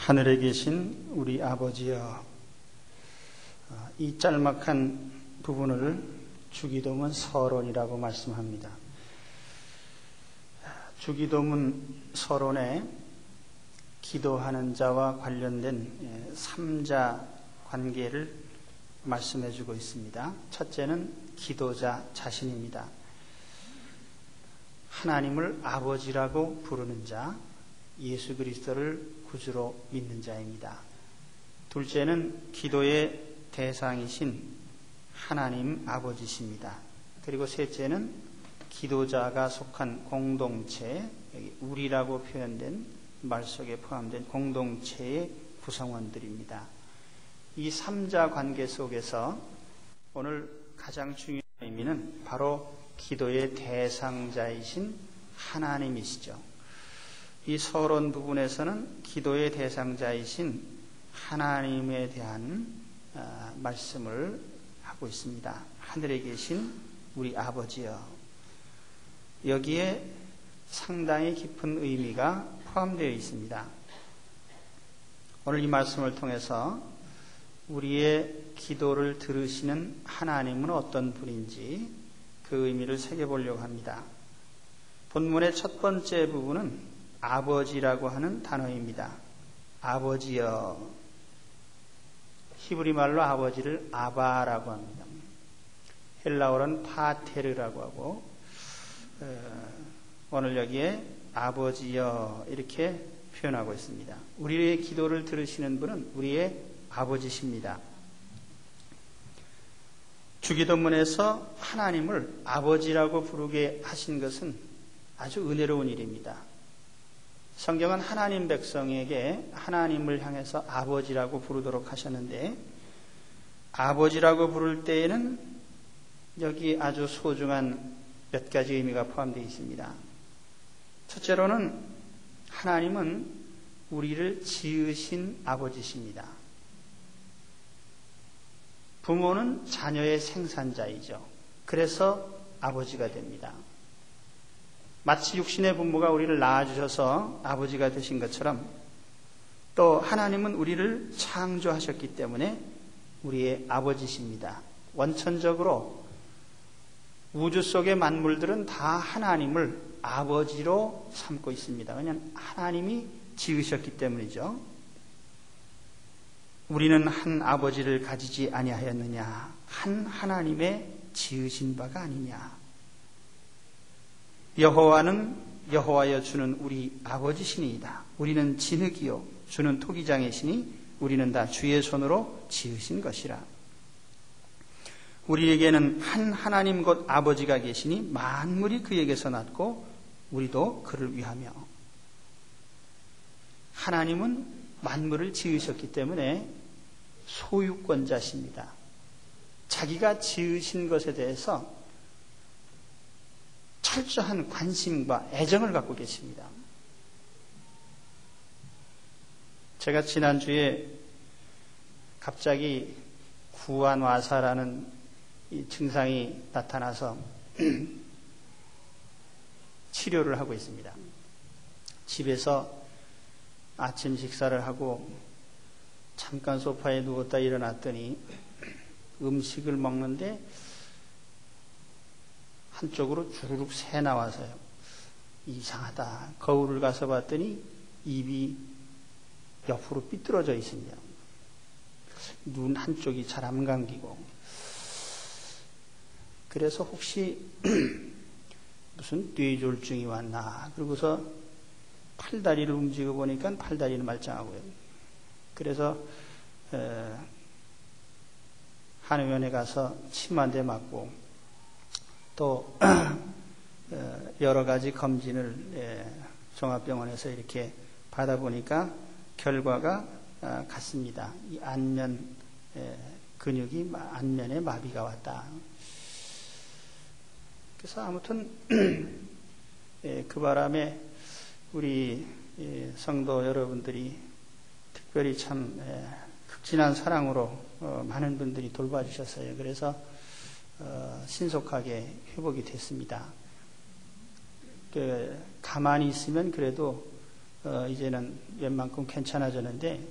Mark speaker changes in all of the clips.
Speaker 1: 하늘에 계신 우리 아버지여, 이 짤막한 부분을 주기도문 서론이라고 말씀합니다. 주기도문 서론에 기도하는 자와 관련된 삼자 관계를 말씀해 주고 있습니다. 첫째는 기도자 자신입니다. 하나님을 아버지라고 부르는 자, 예수 그리스도를 구주로 믿는 자입니다. 둘째는 기도의 대상이신 하나님 아버지십니다. 그리고 셋째는 기도자가 속한 공동체, 여기 우리라고 표현된 말 속에 포함된 공동체의 구성원들입니다. 이 삼자 관계 속에서 오늘 가장 중요한 의미는 바로 기도의 대상자이신 하나님이시죠. 이 서론 부분에서는 기도의 대상자이신 하나님에 대한 말씀을 하고 있습니다. 하늘에 계신 우리 아버지여. 여기에 상당히 깊은 의미가 포함되어 있습니다. 오늘 이 말씀을 통해서 우리의 기도를 들으시는 하나님은 어떤 분인지 그 의미를 새겨보려고 합니다. 본문의 첫 번째 부분은 아버지라고 하는 단어입니다. 아버지여. 히브리 말로 아버지를 아바라고 합니다. 헬라어로는 파테르라고 하고, 오늘 여기에 아버지여 이렇게 표현하고 있습니다. 우리의 기도를 들으시는 분은 우리의 아버지십니다. 주기도문에서 하나님을 아버지라고 부르게 하신 것은 아주 은혜로운 일입니다. 성경은 하나님 백성에게 하나님을 향해서 아버지라고 부르도록 하셨는데, 아버지라고 부를 때에는 여기 아주 소중한 몇 가지 의미가 포함되어 있습니다. 첫째로는 하나님은 우리를 지으신 아버지십니다. 부모는 자녀의 생산자이죠. 그래서 아버지가 됩니다. 마치 육신의 부모가 우리를 낳아주셔서 아버지가 되신 것처럼, 또 하나님은 우리를 창조하셨기 때문에 우리의 아버지십니다. 원천적으로 우주 속의 만물들은 다 하나님을 아버지로 삼고 있습니다. 왜냐하면 하나님이 지으셨기 때문이죠. 우리는 한 아버지를 가지지 아니하였느냐, 한 하나님의 지으신 바가 아니냐. 여호와는 여호와여 주는 우리 아버지시니이다. 우리는 진흙이요 주는 토기장이시니 우리는 다 주의 손으로 지으신 것이라. 우리에게는 한 하나님 곧 아버지가 계시니 만물이 그에게서 났고 우리도 그를 위하며. 하나님은 만물을 지으셨기 때문에 소유권자십니다. 자기가 지으신 것에 대해서 철저한 관심과 애정을 갖고 계십니다. 제가 지난주에 갑자기 구안와사라는 이 증상이 나타나서 치료를 하고 있습니다. 집에서 아침 식사를 하고 잠깐 소파에 누웠다 일어났더니 음식을 먹는데 한쪽으로 주르륵 새 나와서요. 이상하다. 거울을 가서 봤더니 입이 옆으로 삐뚤어져 있습니다. 눈 한쪽이 잘 안 감기고. 그래서 혹시 무슨 뇌졸중이 왔나. 그러고서 팔다리를 움직여 보니까 팔다리는 말짱하고요. 그래서 한의원에 가서 침 한 대 맞고 또 여러 가지 검진을 종합병원에서 이렇게 받아보니까 결과가 같습니다. 이 안면 근육이 안면에 마비가 왔다. 그래서 아무튼 그 바람에 우리 성도 여러분들이 특별히 참 극진한 사랑으로 많은 분들이 돌봐주셨어요. 그래서 신속하게 회복이 됐습니다. 가만히 있으면 그래도 이제는 웬만큼 괜찮아졌는데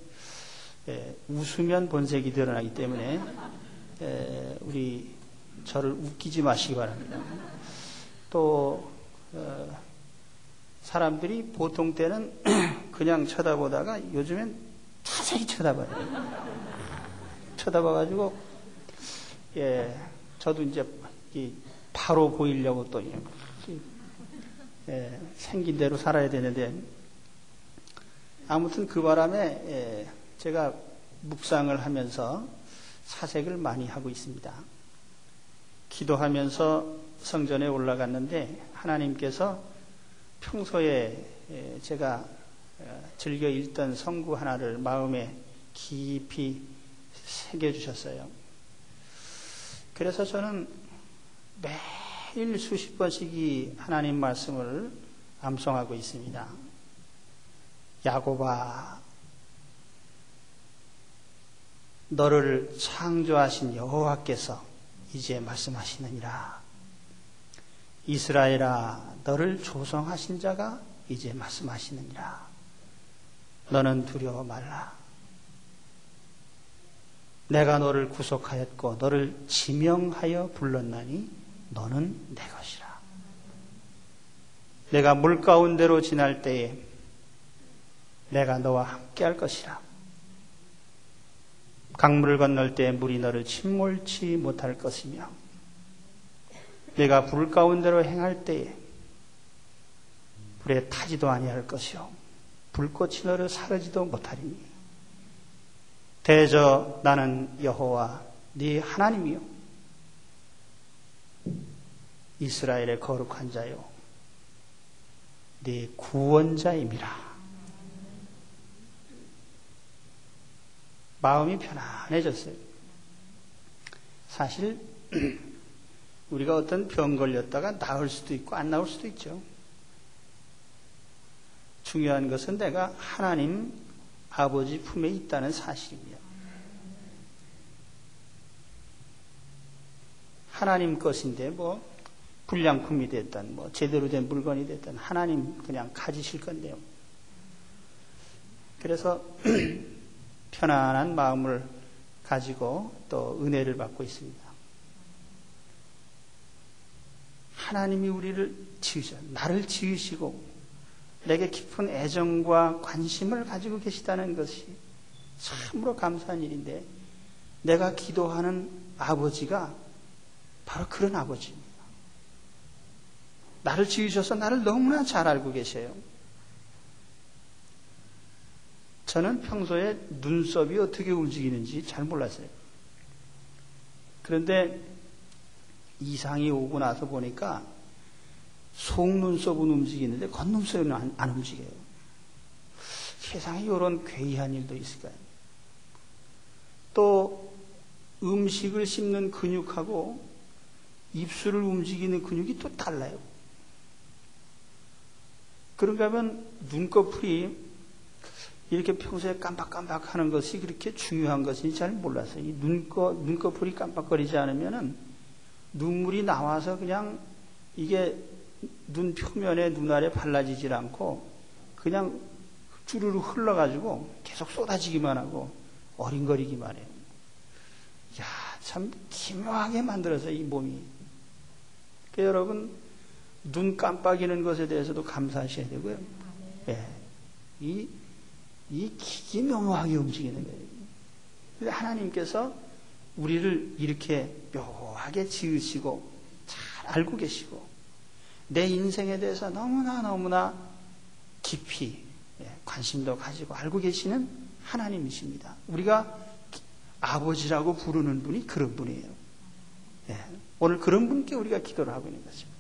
Speaker 1: 웃으면 본색이 드러나기 때문에 우리 저를 웃기지 마시기 바랍니다. 또 사람들이 보통 때는 그냥 쳐다보다가 요즘엔 자세히 쳐다봐요. 쳐다봐가지고 저도 이제 바로 보이려고 또 생긴 대로 살아야 되는데 아무튼 그 바람에 제가 묵상을 하면서 사색을 많이 하고 있습니다. 기도하면서 성전에 올라갔는데 하나님께서 평소에 제가 즐겨 읽던 성구 하나를 마음에 깊이 새겨주셨어요. 그래서 저는 매일 수십 번씩 하나님 말씀을 암송하고 있습니다. 야곱아, 너를 창조하신 여호와께서 이제 말씀하시느니라. 이스라엘아, 너를 조성하신 자가 이제 말씀하시느니라. 너는 두려워 말라. 내가 너를 구속하였고 너를 지명하여 불렀나니 너는 내 것이라. 내가 물 가운데로 지날 때에 내가 너와 함께 할 것이라. 강물을 건널 때 물이 너를 침몰치 못할 것이며 내가 불 가운데로 행할 때에 불에 타지도 아니할 것이요 불꽃이 너를 사르지도 못하리니 대저 나는 여호와 네 하나님이요 이스라엘의 거룩한 자요 네 구원자임이라. 마음이 편안해졌어요. 사실 우리가 어떤 병 걸렸다가 나을 수도 있고 안 나을 수도 있죠. 중요한 것은 내가 하나님 아버지 품에 있다는 사실입니다. 하나님 것인데 뭐 불량품이 됐든 뭐 제대로 된 물건이 됐든 하나님 그냥 가지실 건데요. 그래서 편안한 마음을 가지고 또 은혜를 받고 있습니다. 하나님이 우리를 나를 지으시고 내게 깊은 애정과 관심을 가지고 계시다는 것이 참으로 감사한 일인데 내가 기도하는 아버지가 바로 그런 아버지입니다. 나를 지으셔서 나를 너무나 잘 알고 계세요. 저는 평소에 눈썹이 어떻게 움직이는지 잘 몰랐어요. 그런데 이상이 오고 나서 보니까 속눈썹은 움직이는데 겉눈썹은 안 움직여요. 세상에 이런 괴이한 일도 있을까요? 또 음식을 씹는 근육하고 입술을 움직이는 근육이 또 달라요. 그런가 하면 눈꺼풀이 이렇게 평소에 깜빡깜빡 하는 것이 그렇게 중요한 것인지 잘 몰랐어요. 이 눈꺼풀이 깜빡거리지 않으면은 눈물이 나와서 그냥 이게 눈 표면에 눈 아래 발라지질 않고 그냥 주르르 흘러가지고 계속 쏟아지기만 하고 어린거리기만 해요. 야, 참 기묘하게 만들어서 이 몸이. 그러니까 여러분 눈 깜빡이는 것에 대해서도 감사하셔야 되고요. 예, 이 기묘하게 움직이는 거예요. 근데 하나님께서 우리를 이렇게 묘하게 지으시고 잘 알고 계시고 내 인생에 대해서 너무나 깊이 관심도 가지고 알고 계시는 하나님이십니다. 우리가 아버지라고 부르는 분이 그런 분이에요. 오늘 그런 분께 우리가 기도를 하고 있는 것입니다.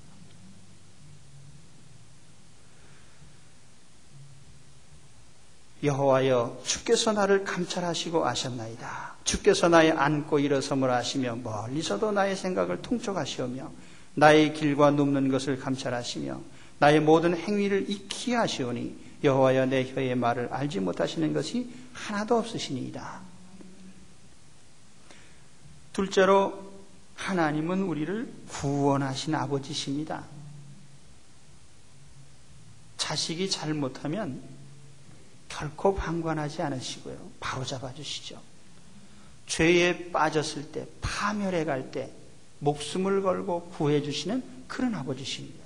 Speaker 1: 여호와여, 주께서 나를 감찰하시고 아셨나이다. 주께서 나의 앉고 일어섬을 아시며 멀리서도 나의 생각을 통촉하시오며 나의 길과 눕는 것을 감찰하시며 나의 모든 행위를 익히 하시오니 여호와여, 내 혀의 말을 알지 못하시는 것이 하나도 없으시니이다. 둘째로 하나님은 우리를 구원하신 아버지십니다. 자식이 잘못하면 결코 방관하지 않으시고요. 바로 잡아주시죠. 죄에 빠졌을 때, 파멸해 갈 때 목숨을 걸고 구해주시는 그런 아버지십니다.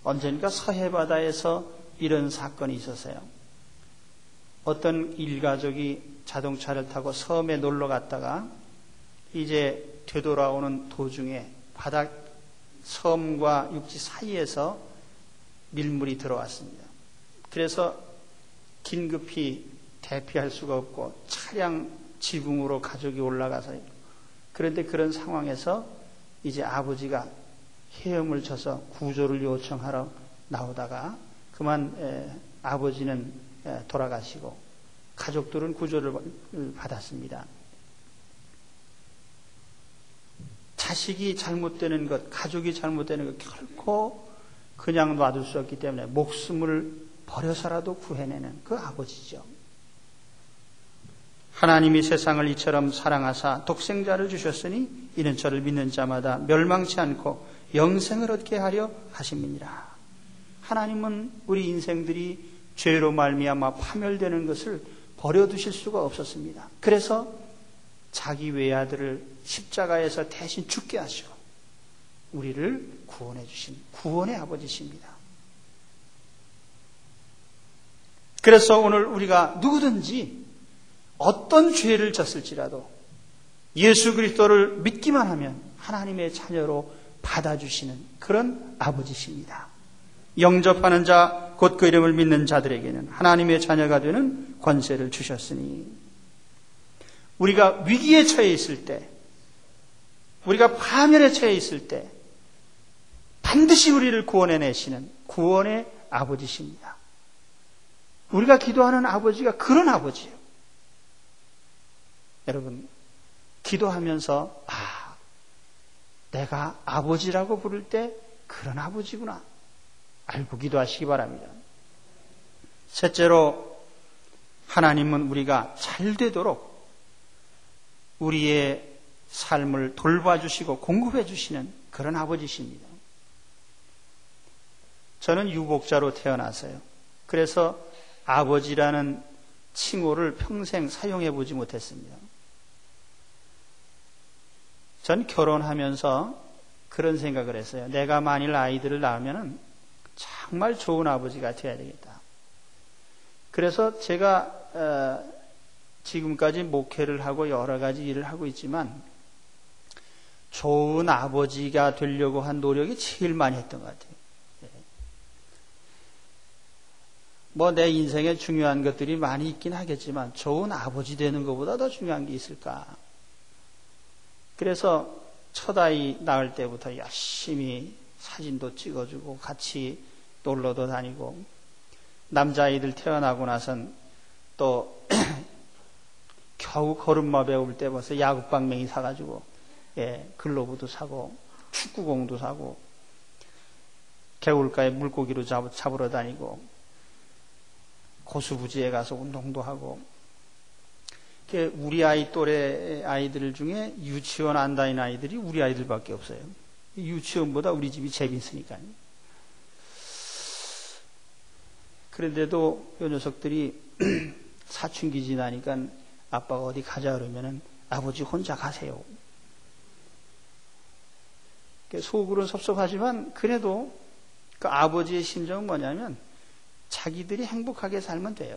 Speaker 1: 언젠가 서해바다에서 이런 사건이 있었어요. 어떤 일가족이 자동차를 타고 섬에 놀러 갔다가 이제 되돌아오는 도중에 바닥 섬과 육지 사이에서 밀물이 들어왔습니다. 그래서 긴급히 대피할 수가 없고 차량 지붕으로 가족이 올라가서, 그런데 그런 상황에서 이제 아버지가 헤엄을 쳐서 구조를 요청하러 나오다가 그만 아버지는 돌아가시고 가족들은 구조를 받았습니다. 자식이 잘못되는 것, 가족이 잘못되는 것 결코 그냥 놔둘 수 없기 때문에 목숨을 버려서라도 구해내는 그 아버지죠. 하나님이 세상을 이처럼 사랑하사 독생자를 주셨으니 이는 저를 믿는 자마다 멸망치 않고 영생을 얻게 하려 하심이니라. 하나님은 우리 인생들이 죄로 말미암아 파멸되는 것을 버려두실 수가 없었습니다. 그래서 자기 외아들을 십자가에서 대신 죽게 하시고 우리를 구원해 주신 구원의 아버지십니다. 그래서 오늘 우리가 누구든지 어떤 죄를 졌을지라도 예수 그리스도를 믿기만 하면 하나님의 자녀로 받아주시는 그런 아버지십니다. 영접하는 자 곧 그 이름을 믿는 자들에게는 하나님의 자녀가 되는 권세를 주셨으니, 우리가 위기에 처해 있을 때, 우리가 파멸에 처해 있을 때 반드시 우리를 구원해내시는 구원의 아버지십니다. 우리가 기도하는 아버지가 그런 아버지예요. 여러분, 기도하면서 내가 아버지라고 부를 때 그런 아버지구나 알고 기도하시기 바랍니다. 셋째로, 하나님은 우리가 잘 되도록 우리의 삶을 돌봐주시고 공급해 주시는 그런 아버지십니다. 저는 유복자로 태어나서요. 그래서 아버지라는 칭호를 평생 사용해 보지 못했습니다. 전 결혼하면서 그런 생각을 했어요. 내가 만일 아이들을 낳으면 정말 좋은 아버지가 되어야 되겠다. 그래서 제가 지금까지 목회를 하고 여러 가지 일을 하고 있지만 좋은 아버지가 되려고 한 노력이 제일 많이 했던 것 같아요. 뭐 내 인생에 중요한 것들이 많이 있긴 하겠지만 좋은 아버지 되는 것보다 더 중요한 게 있을까? 그래서 첫 아이 낳을 때부터 열심히 사진도 찍어주고 같이 놀러도 다니고, 남자아이들 태어나고 나선 또 겨우 걸음마 배울 때 벌써 야구방맹이 사가지고 글로브도 사고 축구공도 사고 개울가에 물고기로 잡으러 다니고 고수부지에 가서 운동도 하고. 우리 아이 또래 아이들 중에 유치원 안 다니는 아이들이 우리 아이들밖에 없어요. 유치원보다 우리 집이 재밌으니까요. 그런데도 이 녀석들이 사춘기 지나니까 아빠가 어디 가자 그러면은 아버지 혼자 가세요. 속으로는 섭섭하지만 그래도 그 아버지의 심정은 뭐냐면 자기들이 행복하게 살면 돼요.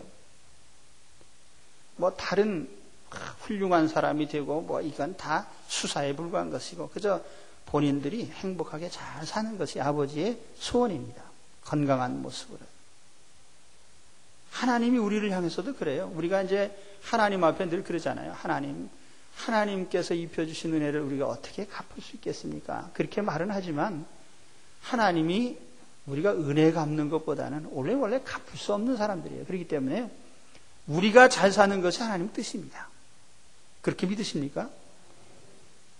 Speaker 1: 뭐 다른 훌륭한 사람이 되고 뭐 이건 다 수사에 불과한 것이고 그저 본인들이 행복하게 잘 사는 것이 아버지의 소원입니다. 건강한 모습으로. 하나님이 우리를 향해서도 그래요. 우리가 이제 하나님 앞에 늘 그러잖아요. 하나님께서 입혀주신 은혜를 우리가 어떻게 갚을 수 있겠습니까? 그렇게 말은 하지만 하나님이 우리가 은혜 갚는 것보다는 원래 갚을 수 없는 사람들이에요. 그렇기 때문에 우리가 잘 사는 것이 하나님 뜻입니다. 그렇게 믿으십니까?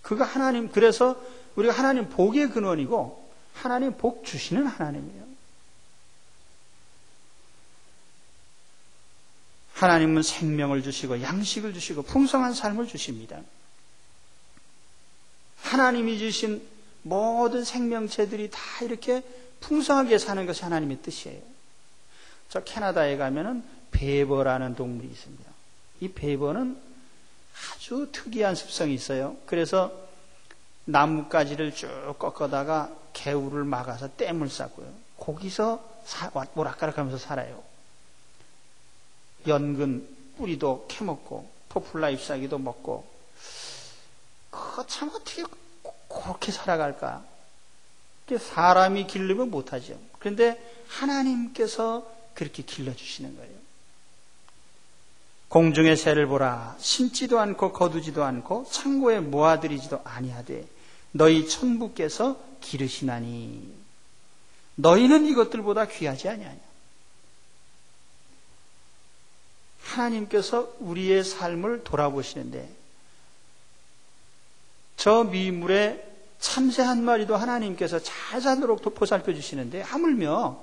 Speaker 1: 그가 하나님, 그래서 우리가 하나님 복의 근원이고 하나님 복 주시는 하나님이에요. 하나님은 생명을 주시고 양식을 주시고 풍성한 삶을 주십니다. 하나님이 주신 모든 생명체들이 다 이렇게 풍성하게 사는 것이 하나님의 뜻이에요. 저 캐나다에 가면은 베버라는 동물이 있습니다. 이 베버는 아주 특이한 습성이 있어요. 그래서 나뭇가지를 쭉 꺾어다가 개울을 막아서 댐을 쌓고요. 거기서 오락가락하면서 살아요. 연근 뿌리도 캐먹고 포플라 잎사귀도 먹고, 그거 참 어떻게 그렇게 살아갈까? 사람이 기르면 못하죠. 그런데 하나님께서 그렇게 길러주시는 거예요. 공중의 새를 보라. 심지도 않고 거두지도 않고 창고에 모아들이지도 아니하되 너희 천부께서 기르시나니 너희는 이것들보다 귀하지 아니하냐. 하나님께서 우리의 삶을 돌아보시는데 저 미물에 참새 한 마리도 하나님께서 잘 자도록 보살펴 주시는데, 하물며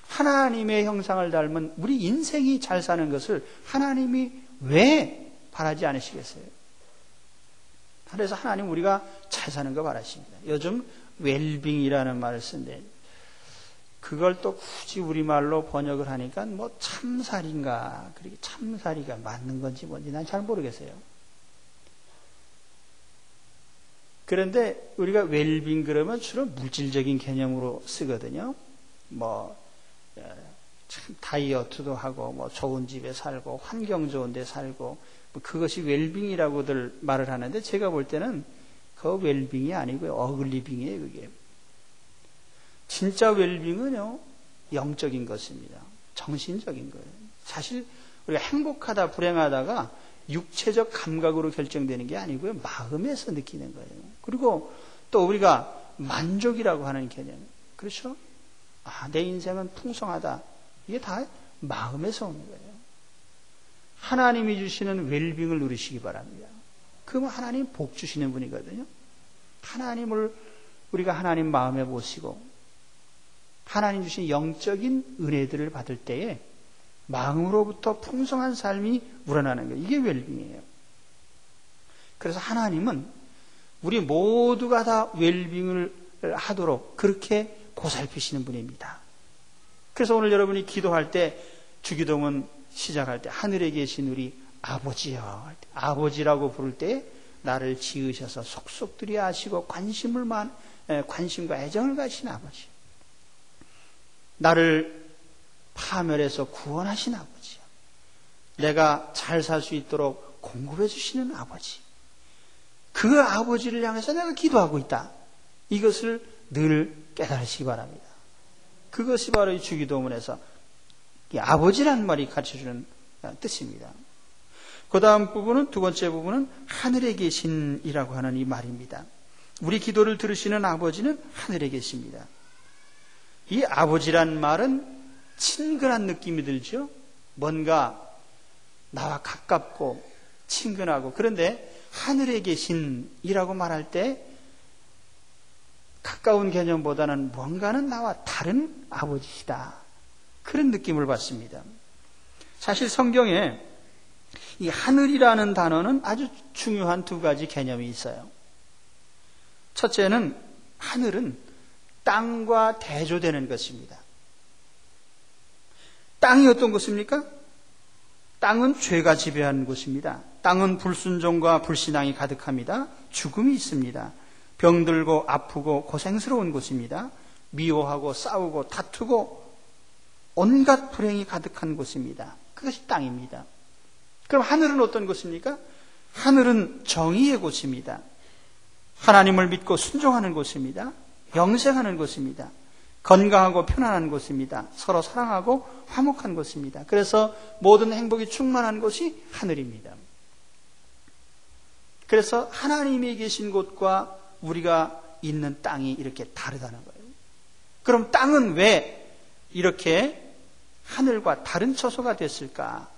Speaker 1: 하나님의 형상을 닮은 우리 인생이 잘 사는 것을 하나님이 왜 바라지 않으시겠어요? 그래서 하나님 우리가 잘 사는 거 바라십니다. 요즘 웰빙이라는 말을 쓴데 그걸 또 굳이 우리말로 번역을 하니까 뭐 참살인가, 그렇게 참살이가 맞는 건지 뭔지 난 잘 모르겠어요. 그런데 우리가 웰빙 그러면 주로 물질적인 개념으로 쓰거든요. 참 다이어트도 하고, 좋은 집에 살고, 환경 좋은 데 살고, 그것이 웰빙이라고들 말을 하는데, 제가 볼 때는 그 웰빙이 아니고요. 어글리빙이에요, 그게. 진짜 웰빙은요, 영적인 것입니다. 정신적인 거예요. 사실 우리가 행복하다, 불행하다가 육체적 감각으로 결정되는 게 아니고요. 마음에서 느끼는 거예요. 그리고 또 우리가 만족이라고 하는 개념. 그렇죠? 내 인생은 풍성하다. 이게 다 마음에서 오는 거예요. 하나님이 주시는 웰빙을 누리시기 바랍니다. 그러면 하나님 복 주시는 분이거든요. 하나님을 우리가 하나님 마음에 모시고 하나님 주신 영적인 은혜들을 받을 때에 마음으로부터 풍성한 삶이 우러나는 거예요. 이게 웰빙이에요. 그래서 하나님은 우리 모두가 다 웰빙을 하도록 그렇게 보살피시는 분입니다. 그래서 오늘 여러분이 기도할 때, 주기도문 시작할 때 하늘에 계신 우리 아버지여, 아버지라고 부를 때 나를 지으셔서 속속들이 아시고 관심과 애정을 가신 아버지, 나를 파멸해서 구원하신 아버지, 내가 잘 살 수 있도록 공급해 주시는 아버지, 그 아버지를 향해서 내가 기도하고 있다. 이것을 늘 깨달으시기 바랍니다. 그것이 바로 이 주기도문에서 이 아버지라는 말이 가르쳐주는 뜻입니다. 그 다음 부분은, 두 번째 부분은 하늘에 계신이라고 하는 이 말입니다. 우리 기도를 들으시는 아버지는 하늘에 계십니다. 이 아버지란 말은 친근한 느낌이 들죠. 뭔가 나와 가깝고 친근하고, 그런데 하늘에 계신이라고 말할 때 가까운 개념보다는 뭔가는 나와 다른 아버지시다, 그런 느낌을 받습니다. 사실 성경에 이 하늘이라는 단어는 아주 중요한 두 가지 개념이 있어요. 첫째는 하늘은 땅과 대조되는 것입니다. 땅이 어떤 것입니까? 땅은 죄가 지배하는 곳입니다. 땅은 불순종과 불신앙이 가득합니다. 죽음이 있습니다. 병들고 아프고 고생스러운 곳입니다. 미워하고 싸우고 다투고 온갖 불행이 가득한 곳입니다. 그것이 땅입니다. 그럼 하늘은 어떤 곳입니까? 하늘은 정의의 곳입니다. 하나님을 믿고 순종하는 곳입니다. 영생하는 곳입니다. 건강하고 편안한 곳입니다. 서로 사랑하고 화목한 곳입니다. 그래서 모든 행복이 충만한 곳이 하늘입니다. 그래서 하나님이 계신 곳과 우리가 있는 땅이 이렇게 다르다는 거예요. 그럼 땅은 왜 이렇게 하늘과 다른 처소가 됐을까?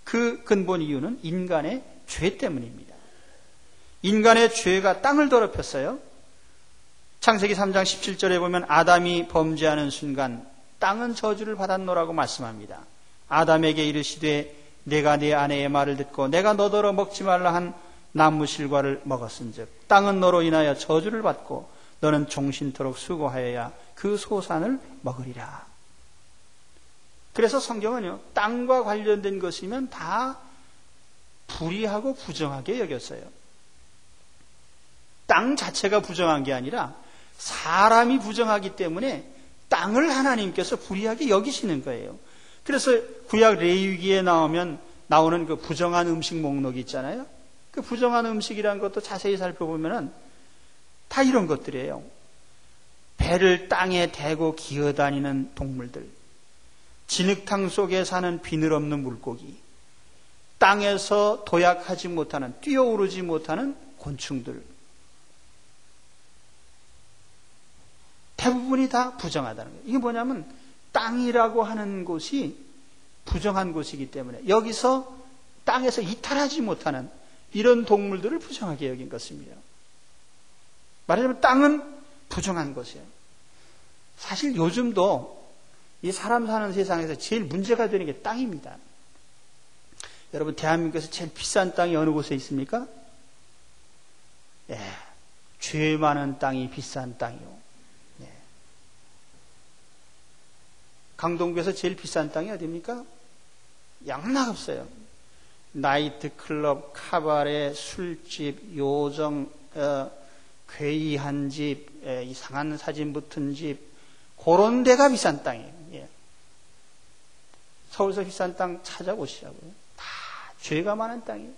Speaker 1: 그 근본 이유는 인간의 죄 때문입니다. 인간의 죄가 땅을 더럽혔어요. 창세기 3장 17절에 보면 아담이 범죄하는 순간 땅은 저주를 받았노라고 말씀합니다. 아담에게 이르시되 내가 네 아내의 말을 듣고 내가 너더러 먹지 말라 한 나무 실과를 먹었은즉 땅은 너로 인하여 저주를 받고 너는 종신토록 수고하여야 그 소산을 먹으리라. 그래서 성경은요, 땅과 관련된 것이면 다 불의하고 부정하게 여겼어요. 땅 자체가 부정한 게 아니라 사람이 부정하기 때문에 땅을 하나님께서 불의하게 여기시는 거예요. 그래서 구약 레위기에 나오는 그 부정한 음식 목록이 있잖아요. 그 부정한 음식이라는 것도 자세히 살펴보면은 다 이런 것들이에요. 배를 땅에 대고 기어다니는 동물들, 진흙탕 속에 사는 비늘 없는 물고기, 땅에서 도약하지 못하는, 뛰어오르지 못하는 곤충들, 대부분이 다 부정하다는 거예요. 이게 뭐냐면 땅이라고 하는 곳이 부정한 곳이기 때문에 여기서 땅에서 이탈하지 못하는 이런 동물들을 부정하게 여긴 것입니다. 말하자면 땅은 부정한 곳이에요. 사실 요즘도 이 사람 사는 세상에서 제일 문제가 되는 게 땅입니다. 여러분, 대한민국에서 제일 비싼 땅이 어느 곳에 있습니까? 예, 죄 많은 땅이 비싼 땅이요. 예. 강동구에서 제일 비싼 땅이 어디입니까? 양락없어요. 나이트클럽, 카바레, 술집, 요정, 괴이한 집, 이상한 사진 붙은 집, 그런 데가 비싼 땅이에요. 예. 서울서 비싼 땅 찾아보시라고요. 다 죄가 많은 땅이에요.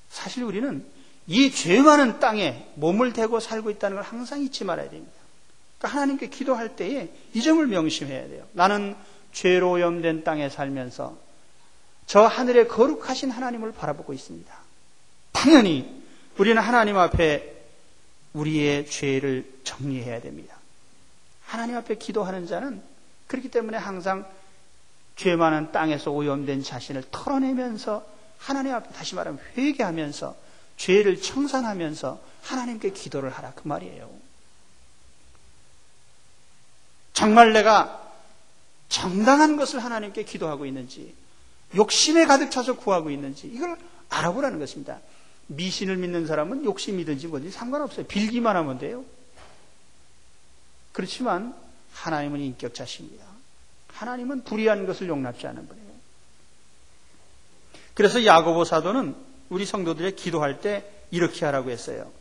Speaker 1: 사실 우리는 이 죄 많은 땅에 몸을 대고 살고 있다는 걸 항상 잊지 말아야 됩니다. 그러니까 하나님께 기도할 때에 이 점을 명심해야 돼요. 나는 죄로 오염된 땅에 살면서 저 하늘의 거룩하신 하나님을 바라보고 있습니다. 당연히 우리는 하나님 앞에 우리의 죄를 정리해야 됩니다. 하나님 앞에 기도하는 자는 그렇기 때문에 항상 죄 많은 땅에서 오염된 자신을 털어내면서 하나님 앞에 다시 말하면 회개하면서 죄를 청산하면서 하나님께 기도를 하라, 그 말이에요. 정말 내가 정당한 것을 하나님께 기도하고 있는지, 욕심에 가득 차서 구하고 있는지, 이걸 알아보라는 것입니다. 미신을 믿는 사람은 욕심이든지 뭐든지 상관없어요. 빌기만 하면 돼요. 그렇지만 하나님은 인격자십니다. 하나님은 불의한 것을 용납지 않는 분이에요. 그래서 야고보 사도는 우리 성도들의 기도할 때 이렇게 하라고 했어요.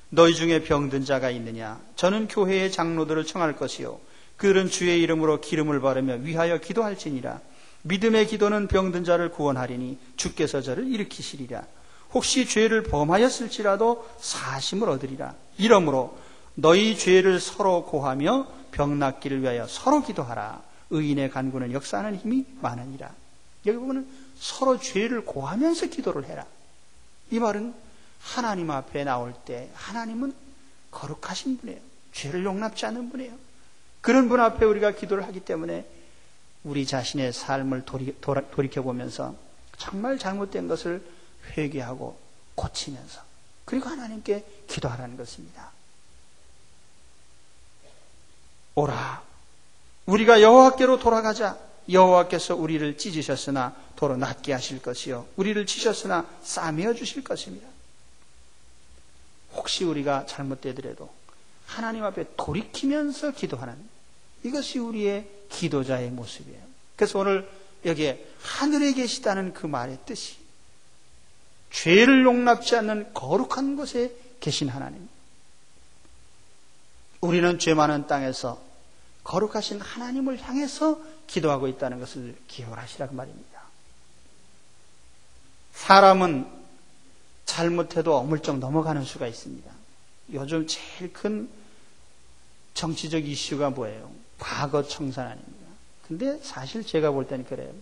Speaker 1: 너희 중에 병든 자가 있느냐? 저는 교회의 장로들을 청할 것이요, 그들은 주의 이름으로 기름을 바르며 위하여 기도할지니라. 믿음의 기도는 병든 자를 구원하리니 주께서 저를 일으키시리라. 혹시 죄를 범하였을지라도 사심을 얻으리라. 이러므로 너희 죄를 서로 고하며 병 낫기를 위하여 서로 기도하라. 의인의 간구는 역사하는 힘이 많으니라. 여기 보면 서로 죄를 고하면서 기도를 해라. 이 말은 하나님 앞에 나올 때 하나님은 거룩하신 분이에요. 죄를 용납지 않는 분이에요. 그런 분 앞에 우리가 기도를 하기 때문에 우리 자신의 삶을 돌이켜보면서 정말 잘못된 것을 회개하고 고치면서 그리고 하나님께 기도하라는 것입니다. 오라, 우리가 여호와께로 돌아가자. 여호와께서 우리를 찢으셨으나 도로 낫게 하실 것이요, 우리를 치셨으나 싸매어 주실 것입니다. 혹시 우리가 잘못되더라도 하나님 앞에 돌이키면서 기도하는, 이것이 우리의 기도자의 모습이에요. 그래서 오늘 여기에 하늘에 계시다는 그 말의 뜻이 죄를 용납지 않는 거룩한 곳에 계신 하나님, 우리는 죄 많은 땅에서 거룩하신 하나님을 향해서 기도하고 있다는 것을 기억을 하시라고 말입니다. 사람은 잘못해도 어물쩍 넘어가는 수가 있습니다. 요즘 제일 큰 정치적 이슈가 뭐예요? 과거 청산 아닙니까? 근데 사실 제가 볼 때는 그래요.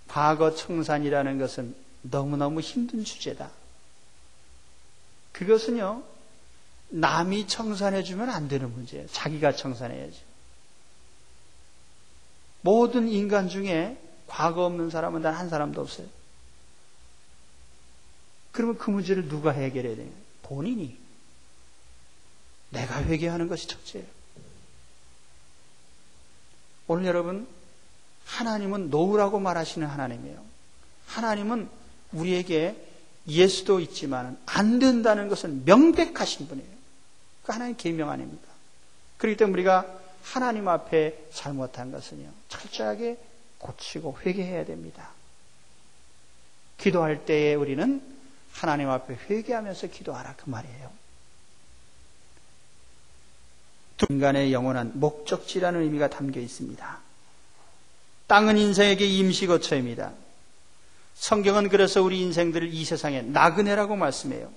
Speaker 1: 과거 청산이라는 것은 너무너무 힘든 주제다. 그것은요, 남이 청산해주면 안 되는 문제예요. 자기가 청산해야죠. 모든 인간 중에 과거 없는 사람은 단 한 사람도 없어요. 그러면 그 문제를 누가 해결해야 돼요? 본인이. 내가 회개하는 것이 첫째예요. 오늘 여러분, 하나님은 놓으라고 말하시는 하나님이에요. 하나님은 우리에게 예수도 있지만 안 된다는 것은 명백하신 분이에요. 그 하나님 계명 아닙니까? 그렇기 때문에 우리가 하나님 앞에 잘못한 것은요, 철저하게 고치고 회개해야 됩니다. 기도할 때에 우리는 하나님 앞에 회개하면서 기도하라, 그 말이에요. 인간의 영원한 목적지라는 의미가 담겨 있습니다. 땅은 인생에게 임시거처입니다. 성경은 그래서 우리 인생들을 이 세상에 나그네라고 말씀해요.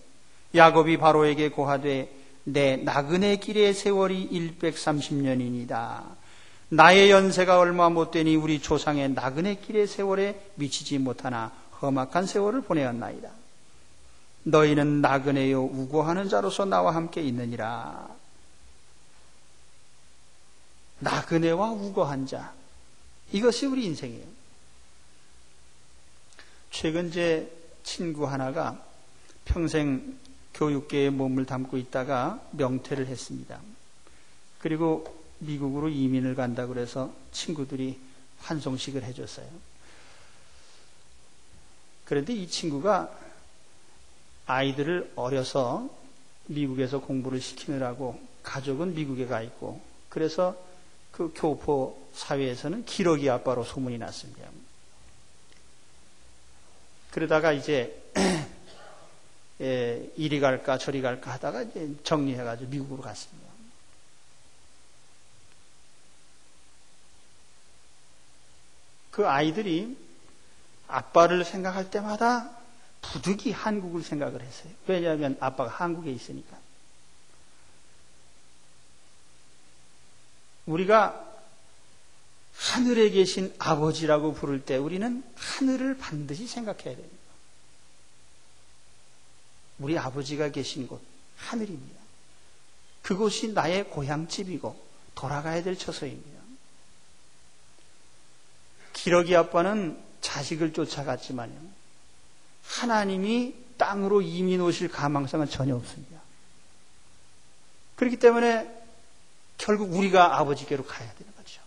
Speaker 1: 야곱이 바로에게 고하되 내 나그네 길의 세월이 130년이니이다. 나의 연세가 얼마 못되니 우리 조상의 나그네 길의 세월에 미치지 못하나 험악한 세월을 보내었나이다. 너희는 나그네요 우고하는 자로서 나와 함께 있느니라. 나그네와 우고한 자, 이것이 우리 인생이에요. 최근 제 친구 하나가 평생 교육계에 몸을 담고 있다가 명퇴를 했습니다. 그리고 미국으로 이민을 간다고 그래서 친구들이 환송식을 해줬어요. 그런데 이 친구가 아이들을 어려서 미국에서 공부를 시키느라고 가족은 미국에 가 있고, 그래서 그 교포 사회에서는 기러기 아빠로 소문이 났습니다. 그러다가 이제 이리 갈까 저리 갈까 하다가 이제 정리해가지고 미국으로 갔습니다. 그 아이들이 아빠를 생각할 때마다 부득이 한국을 생각을 했어요. 왜냐하면 아빠가 한국에 있으니까. 우리가 하늘에 계신 아버지라고 부를 때 우리는 하늘을 반드시 생각해야 됩니다. 우리 아버지가 계신 곳 하늘입니다. 그곳이 나의 고향집이고 돌아가야 될 처소입니다. 기러기 아빠는 자식을 쫓아갔지만요, 하나님이 땅으로 이민 오실 가망성은 전혀 없습니다. 그렇기 때문에 결국 우리가 아버지께로 가야 되는 거죠.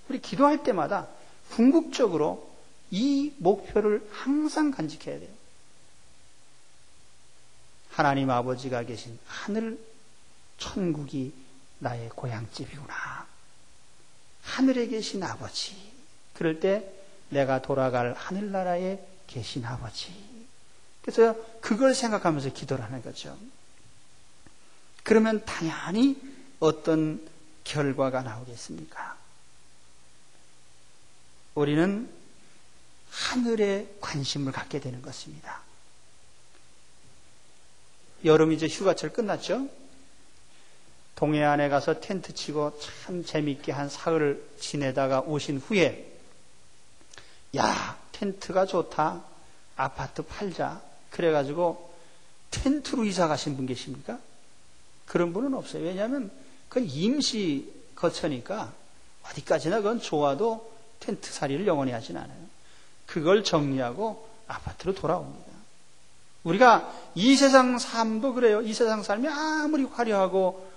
Speaker 1: 우리 기도할 때마다 궁극적으로 이 목표를 항상 간직해야 돼요. 하나님 아버지가 계신 하늘 천국이 나의 고향집이구나. 하늘에 계신 아버지. 그럴 때 내가 돌아갈 하늘나라에 계신 아버지. 그래서 그걸 생각하면서 기도를 하는 거죠. 그러면 당연히 어떤 결과가 나오겠습니까? 우리는 하늘에 관심을 갖게 되는 것입니다. 여름 이제 휴가철 끝났죠? 동해안에 가서 텐트 치고 참 재밌게 한 사흘을 지내다가 오신 후에, 야, 텐트가 좋다. 아파트 팔자. 그래가지고 텐트로 이사 가신 분 계십니까? 그런 분은 없어요. 왜냐하면 그건 임시 거처니까 어디까지나 그건 좋아도 텐트 살이를 영원히 하진 않아요. 그걸 정리하고 아파트로 돌아옵니다. 우리가 이 세상 삶도 그래요. 이 세상 삶이 아무리 화려하고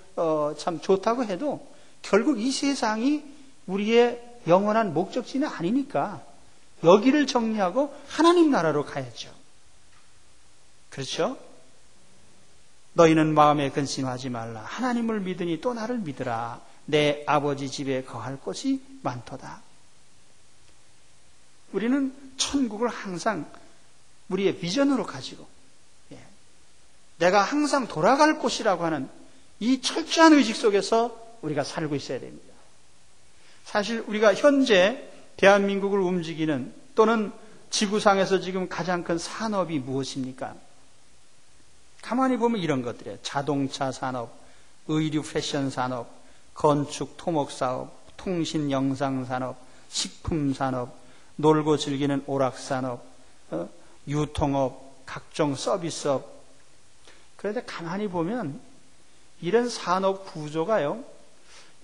Speaker 1: 참 좋다고 해도 결국 이 세상이 우리의 영원한 목적지는 아니니까 여기를 정리하고 하나님 나라로 가야죠. 그렇죠? 너희는 마음에 근심하지 말라. 하나님을 믿으니 또 나를 믿으라. 내 아버지 집에 거할 곳이 많도다. 우리는 천국을 항상 우리의 비전으로 가지고, 내가 항상 돌아갈 곳이라고 하는 이 철저한 의식 속에서 우리가 살고 있어야 됩니다. 사실 우리가 현재 대한민국을 움직이는, 또는 지구상에서 지금 가장 큰 산업이 무엇입니까? 가만히 보면 이런 것들이에요. 자동차 산업, 의류 패션 산업, 건축 토목 사업, 통신 영상 산업, 식품 산업, 놀고 즐기는 오락 산업, 유통업, 각종 서비스업. 그런데 가만히 보면 이런 산업 구조가요,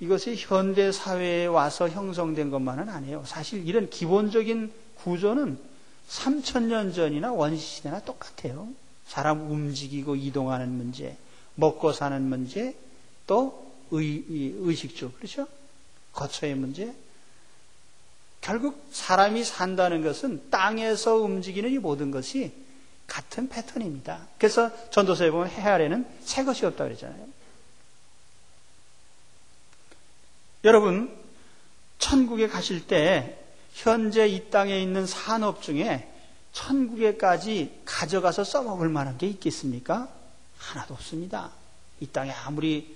Speaker 1: 이것이 현대 사회에 와서 형성된 것만은 아니에요. 사실 이런 기본적인 구조는 3000년 전이나 원시시대나 똑같아요. 사람 움직이고 이동하는 문제, 먹고 사는 문제, 또 의식주, 그렇죠? 거처의 문제. 결국 사람이 산다는 것은 땅에서 움직이는 이 모든 것이 같은 패턴입니다. 그래서 전도서에 보면 해 아래는 새 것이 없다고 그랬잖아요. 여러분, 천국에 가실 때 현재 이 땅에 있는 산업 중에 천국에까지 가져가서 써먹을 만한 게 있겠습니까? 하나도 없습니다. 이 땅에 아무리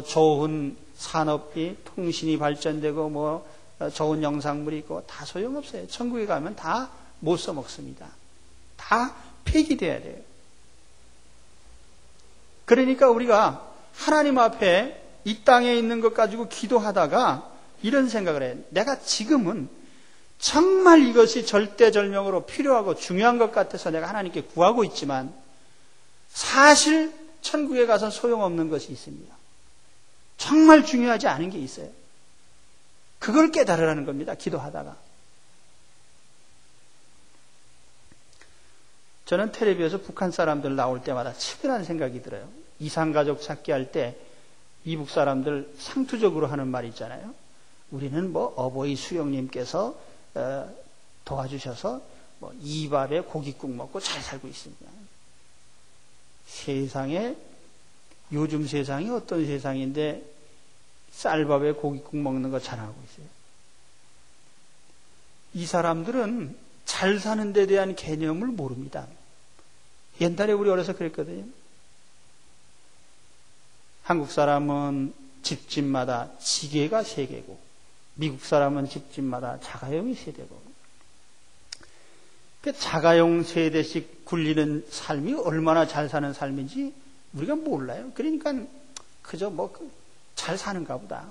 Speaker 1: 좋은 산업이 통신이 발전되고 좋은 영상물이 있고 다 소용없어요. 천국에 가면 다 못 써먹습니다. 다 폐기돼야 돼요. 그러니까 우리가 하나님 앞에 이 땅에 있는 것 가지고 기도하다가 이런 생각을 해요. 내가 지금은 정말 이것이 절대절명으로 필요하고 중요한 것 같아서 내가 하나님께 구하고 있지만 사실 천국에 가서 소용없는 것이 있습니다. 정말 중요하지 않은 게 있어요. 그걸 깨달으라는 겁니다. 기도하다가. 저는 텔레비에서 북한 사람들 나올 때마다 측은한 생각이 들어요. 이산가족 찾기 할 때 이북 사람들 상투적으로 하는 말이 있잖아요. 우리는 어버이 수영님께서 도와주셔서 이밥에 고깃국 먹고 잘 살고 있습니다. 세상에 요즘 세상이 어떤 세상인데 쌀밥에 고깃국 먹는 거 잘하고 있어요. 이 사람들은 잘 사는 데 대한 개념을 모릅니다. 옛날에 우리 어려서 그랬거든요. 한국 사람은 집집마다 지게가 3개고 미국 사람은 집집마다 자가용이 3대고 그 자가용 3대씩 굴리는 삶이 얼마나 잘 사는 삶인지 우리가 몰라요. 그러니까 그저 잘 사는가 보다.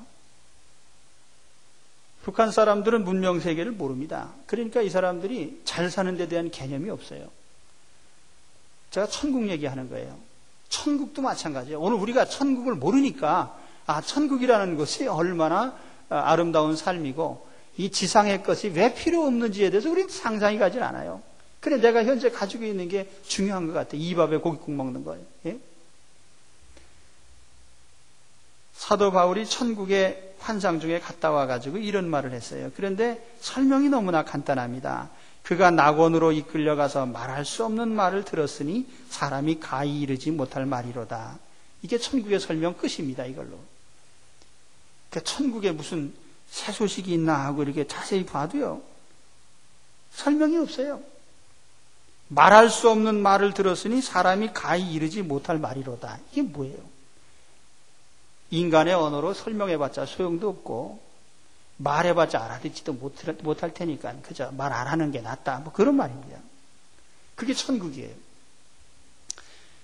Speaker 1: 북한 사람들은 문명 세계를 모릅니다. 그러니까 이 사람들이 잘 사는 데 대한 개념이 없어요. 제가 천국 얘기하는 거예요. 천국도 마찬가지예요. 오늘 우리가 천국을 모르니까 천국이라는 것이 얼마나 아름다운 삶이고 이 지상의 것이 왜 필요 없는지에 대해서 우리는 상상이 가질 않아요. 그래 내가 현재 가지고 있는 게 중요한 것 같아요. 이 밥에 고깃국 먹는 거예요. 예? 사도 바울이 천국의 환상 중에 갔다 와가지고 이런 말을 했어요. 그런데 설명이 너무나 간단합니다. 그가 낙원으로 이끌려가서 말할 수 없는 말을 들었으니 사람이 가히 이르지 못할 말이로다. 이게 천국의 설명 끝입니다. 이걸로. 그러니까 천국에 무슨 새 소식이 있나 하고 이렇게 자세히 봐도요. 설명이 없어요. 말할 수 없는 말을 들었으니 사람이 가히 이르지 못할 말이로다. 이게 뭐예요? 인간의 언어로 설명해봤자 소용도 없고 말해봤자 알아듣지도 못할 테니까 그저 말 안 하는 게 낫다. 그런 말입니다. 그게 천국이에요.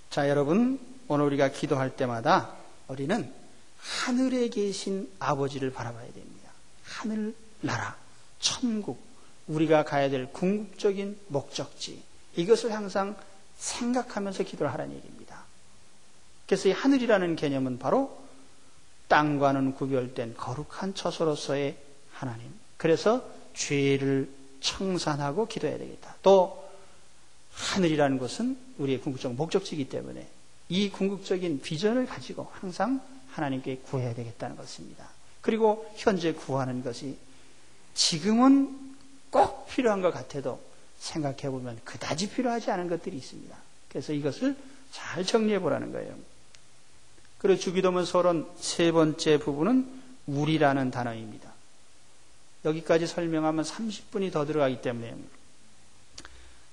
Speaker 1: 자, 여러분, 오늘 우리가 기도할 때마다 우리는 하늘에 계신 아버지를 바라봐야 됩니다. 하늘나라, 천국, 우리가 가야 될 궁극적인 목적지, 이것을 항상 생각하면서 기도를 하라는 얘기입니다. 그래서 이 하늘이라는 개념은 바로 땅과는 구별된 거룩한 처소로서의 하나님. 그래서 죄를 청산하고 기도해야 되겠다. 또 하늘이라는 것은 우리의 궁극적 목적지이기 때문에 이 궁극적인 비전을 가지고 항상 하나님께 구해야 되겠다는 것입니다. 그리고 현재 구하는 것이 지금은 꼭 필요한 것 같아도 생각해 보면 그다지 필요하지 않은 것들이 있습니다. 그래서 이것을 잘 정리해 보라는 거예요. 그리고 주기도문 서론 3번째 부분은 우리라는 단어입니다. 여기까지 설명하면 30분이 더 들어가기 때문에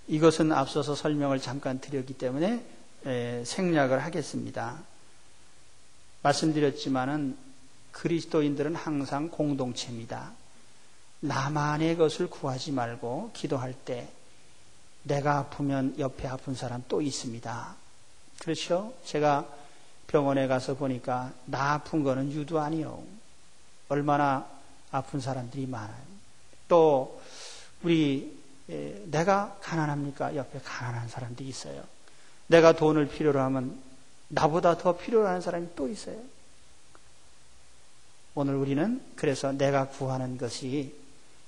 Speaker 1: 이것은 앞서서 설명을 잠깐 드렸기 때문에 생략을 하겠습니다. 말씀드렸지만은 그리스도인들은 항상 공동체입니다. 나만의 것을 구하지 말고 기도할 때 내가 아프면 옆에 아픈 사람 또 있습니다. 그렇죠? 제가 병원에 가서 보니까 나 아픈 거는 유도 아니요. 얼마나 아픈 사람들이 많아요. 또 내가 가난합니까? 옆에 가난한 사람들이 있어요. 내가 돈을 필요로 하면 나보다 더 필요로 하는 사람이 또 있어요. 오늘 우리는 그래서 내가 구하는 것이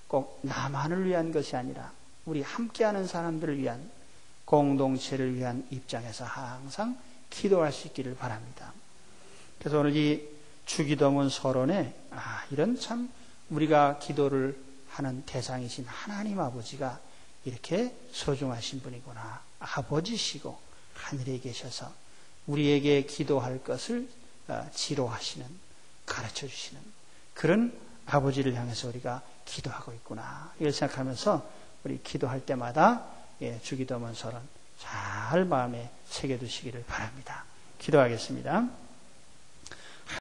Speaker 1: 꼭 나만을 위한 것이 아니라 우리 함께하는 사람들을 위한 공동체를 위한 입장에서 항상 기도할 수 있기를 바랍니다. 그래서 오늘 이 주기도문 서론에 이런 참 우리가 기도를 하는 대상이신 하나님 아버지가 이렇게 소중하신 분이구나. 아버지시고 하늘에 계셔서 우리에게 기도할 것을 지도하시는, 가르쳐 주시는 그런 아버지를 향해서 우리가 기도하고 있구나. 이걸 생각하면서 우리 기도할 때마다 주기도문서는 잘 마음에 새겨두시기를 바랍니다. 기도하겠습니다.